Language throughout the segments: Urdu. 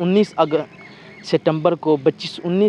19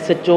SHO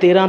13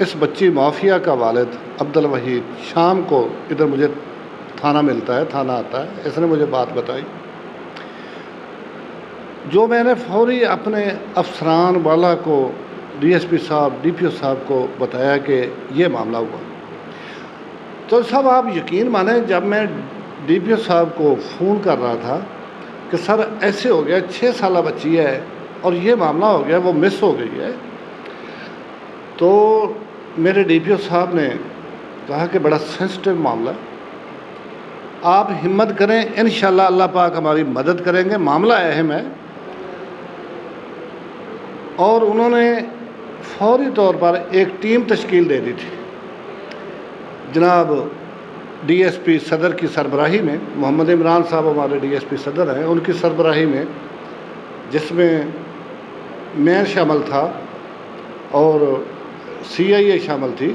اس بچی مافیا کا والد عبد الوحید شام کو ادھر مجھے تھانہ ملتا ہے، تھانہ آتا ہے، اس نے مجھے بات بتائی، جو میں نے فوری اپنے افسران والا کو ڈی ایس پی صاحب ڈی پی او صاحب کو بتایا کہ یہ معاملہ ہوا۔ تو صاحب آپ یقین مانیں، جب میں ڈی پی او صاحب کو فون کر رہا تھا کہ سر ایسے ہو گیا، 6 سالہ بچی ہے اور یہ معاملہ ہو گیا، وہ مس ہو گئی ہے، تو میرے ڈی پی او صاحب نے کہا کہ بڑا سینسٹیو معاملہ ہے، آپ ہمت کریں، انشاءاللہ اللہ پاک ہماری مدد کریں گے، معاملہ اہم ہے۔ اور انہوں نے فوری طور پر ایک ٹیم تشکیل دے دی تھی، جناب ڈی ایس پی صدر کی سربراہی میں، محمد عمران صاحب ہمارے ڈی ایس پی صدر ہیں، ان کی سربراہی میں، جس میں میں شامل تھا اور سی آئی اے شامل تھی،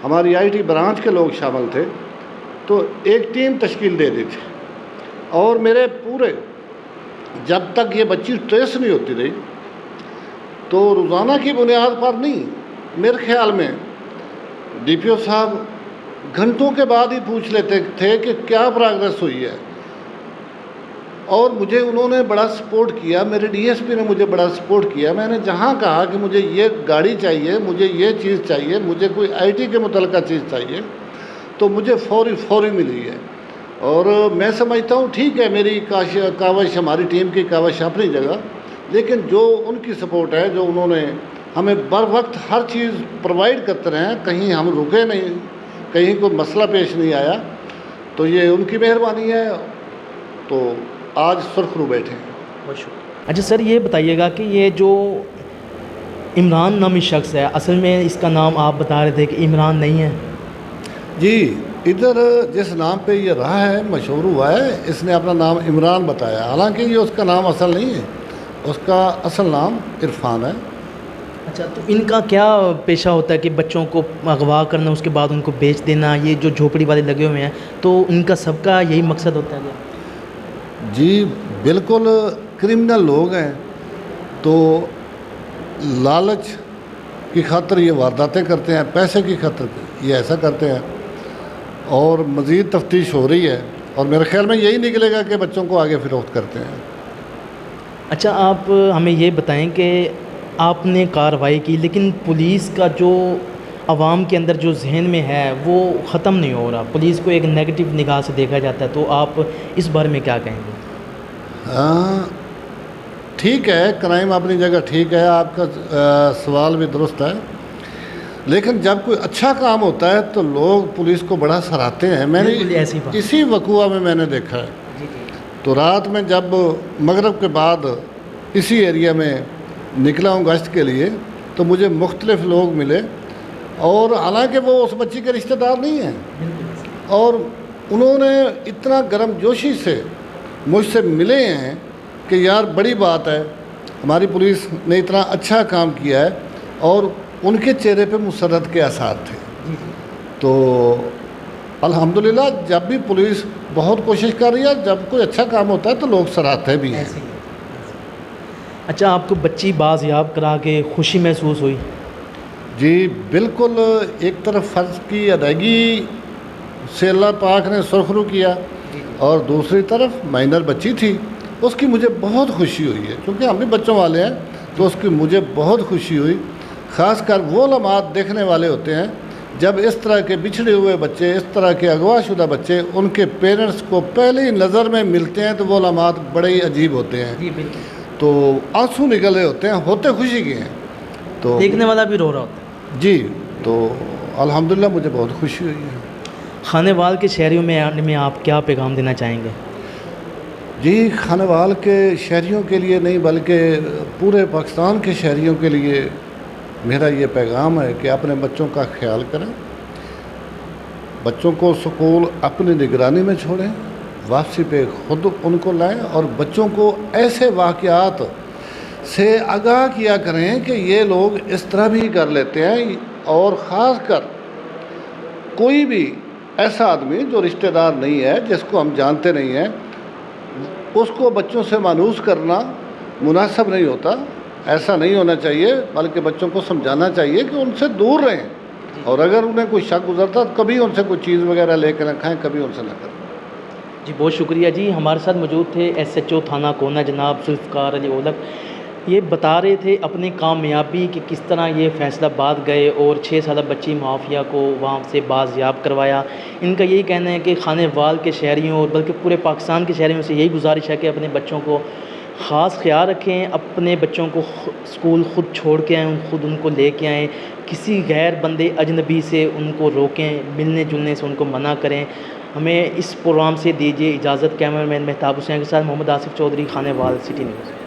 ہماری آئی ٹی برانچ کے لوگ شامل تھے، تو ایک ٹیم تشکیل دے دی تھی۔ اور میرے پورے جب تک یہ بچی ٹریس نہیں ہوتی رہی، تو روزانہ کی بنیاد پر نہیں، میرے خیال میں ڈی پی او صاحب گھنٹوں کے بعد ہی پوچھ لیتے تھے کہ کیا پروگریس ہوئی ہے، اور مجھے انہوں نے بڑا سپورٹ کیا، میرے ڈی ایس پی نے مجھے بڑا سپورٹ کیا۔ میں نے جہاں کہا کہ مجھے یہ گاڑی چاہیے، مجھے یہ چیز چاہیے، مجھے کوئی آئی ٹی کے متعلقہ چیز چاہیے، تو مجھے فوری ملی ہے۔ اور میں سمجھتا ہوں ٹھیک ہے، میری کاوش، ہماری ٹیم کی کاوش اپنی جگہ، لیکن جو ان کی سپورٹ ہے، جو انہوں نے ہمیں بر وقت ہر چیز پرووائڈ کرتے رہے ہیں، کہیں ہم رکے نہیں، کہیں کوئی مسئلہ پیش نہیں آیا، تو یہ ان کی مہربانی ہے، تو آج سرخ رو بیٹھے ہیں۔ اچھا سر، یہ بتائیے گا کہ یہ جو عمران نامی شخص ہے، اصل میں اس کا نام آپ بتا رہے تھے کہ عمران نہیں ہے؟ جی، ادھر جس نام پہ یہ رہا ہے، مشہور ہوا ہے، اس نے اپنا نام عمران بتایا، حالانکہ یہ اس کا نام اصل نہیں ہے، اس کا اصل نام عرفان ہے۔ اچھا، تو ان کا کیا پیشہ ہوتا ہے کہ بچوں کو اغوا کرنا، اس کے بعد ان کو بیچ دینا، یہ جو جھوپڑی والے لگے ہوئے ہیں، تو ان کا سب کا یہی مقصد ہوتا ہے کیا؟ جی بالکل، کرمنل لوگ ہیں، تو لالچ کی خاطر یہ وارداتیں کرتے ہیں، پیسے کی خاطر یہ ایسا کرتے ہیں، اور مزید تفتیش ہو رہی ہے، اور میرے خیال میں یہی نکلے گا کہ بچوں کو آگے فروخت کرتے ہیں۔ اچھا، آپ ہمیں یہ بتائیں کہ آپ نے کارروائی کی، لیکن پولیس کا جو عوام کے اندر جو ذہن میں ہے وہ ختم نہیں ہو رہا، پولیس کو ایک نیگیٹو نگاہ سے دیکھا جاتا ہے، تو آپ اس بارے میں کیا کہیں گے؟ ٹھیک ہے، کرائم اپنی جگہ ٹھیک ہے، آپ کا سوال بھی درست ہے، لیکن جب کوئی اچھا کام ہوتا ہے تو لوگ پولیس کو بڑا سراہتے ہیں۔ میں نے اسی وقوعہ میں نے دیکھا ہے، تو رات میں جب مغرب کے بعد اسی ایریا میں نکلا ہوں گشت کے لیے، تو مجھے مختلف لوگ ملے، اور حالانکہ وہ اس بچی کے رشتہ دار نہیں ہیں، اور انہوں نے اتنا گرم جوشی سے مجھ سے ملے ہیں کہ یار بڑی بات ہے، ہماری پولیس نے اتنا اچھا کام کیا ہے، اور ان کے چہرے پہ مسرت کے آثار تھے۔ تو الحمدللہ جب بھی پولیس بہت کوشش کر رہی ہے، جب کوئی اچھا کام ہوتا ہے تو لوگ سراہتے بھی ہیں۔ اچھا، آپ کو بچی بازیاب کرا کے خوشی محسوس ہوئی؟ جی بالکل، ایک طرف فرض کی ادائیگی سے اللہ پاک نے سرخرو کیا، اور دوسری طرف مائنر بچی تھی، اس کی مجھے بہت خوشی ہوئی ہے، کیونکہ ہم بھی بچوں والے ہیں، تو اس کی مجھے بہت خوشی ہوئی۔ خاص کر وہ لمحات دیکھنے والے ہوتے ہیں جب اس طرح کے بچھڑے ہوئے بچے، اس طرح کے اغوا شدہ بچے ان کے پیرنٹس کو پہلی نظر میں ملتے ہیں، تو وہ لمحات بڑے ہی عجیب ہوتے ہیں، تو آنسو نکل رہے ہوتے ہیں، ہوتے خوشی کے ہیں، تو دیکھنے والا بھی رو رہا ہوتا ہے۔ جی، تو الحمدللہ مجھے بہت خوشی ہوئی ہے۔ خانے وال کے شہریوں میں آپ کیا پیغام دینا چاہیں گے؟ جی، خانے وال کے شہریوں کے لیے نہیں بلکہ پورے پاکستان کے شہریوں کے لیے میرا یہ پیغام ہے کہ اپنے بچوں کا خیال کریں، بچوں کو سکول اپنی نگرانی میں چھوڑیں، واپسی پہ خود ان کو لائیں، اور بچوں کو ایسے واقعات سے آگاہ کیا کریں کہ یہ لوگ اس طرح بھی کر لیتے ہیں، اور خاص کر کوئی بھی ایسا آدمی جو رشتہ دار نہیں ہے، جس کو ہم جانتے نہیں ہیں، اس کو بچوں سے مانوس کرنا مناسب نہیں ہوتا، ایسا نہیں ہونا چاہیے، بلکہ بچوں کو سمجھانا چاہیے کہ ان سے دور رہیں۔ اور اگر انہیں کوئی شک گزرتا تو کبھی ان سے کوئی چیز وغیرہ لے کے نہ کھائیں، کبھی ان سے نہ کریں۔ جی بہت شکریہ جی، ہمارے ساتھ موجود تھے ایس ایچ او تھانہ کوہنہ جناب ذوالفقار علی اولکھ۔ یہ بتا رہے تھے اپنی کامیابی کہ کس طرح یہ فیصل آباد گئے اور 6 سالہ بچی مافیا کو وہاں سے بازیاب کروایا۔ ان کا یہی کہنا ہے کہ خانہ وال کے شہریوں اور بلکہ پورے پاکستان کے شہریوں سے یہی گزارش ہے کہ اپنے بچوں کو خاص خیال رکھیں، اپنے بچوں کو اسکول خود چھوڑ کے آئیں، خود ان کو لے کے آئیں، کسی غیر بندے اجنبی سے ان کو روکیں، ملنے جلنے سے ان کو منع کریں۔ ہمیں اس پروگرام سے دیجیے اجازت۔ کیمرہ مین مہتاب حسین کے ساتھ محمد آصف چودھری، خانہ وال، سٹی نیوز۔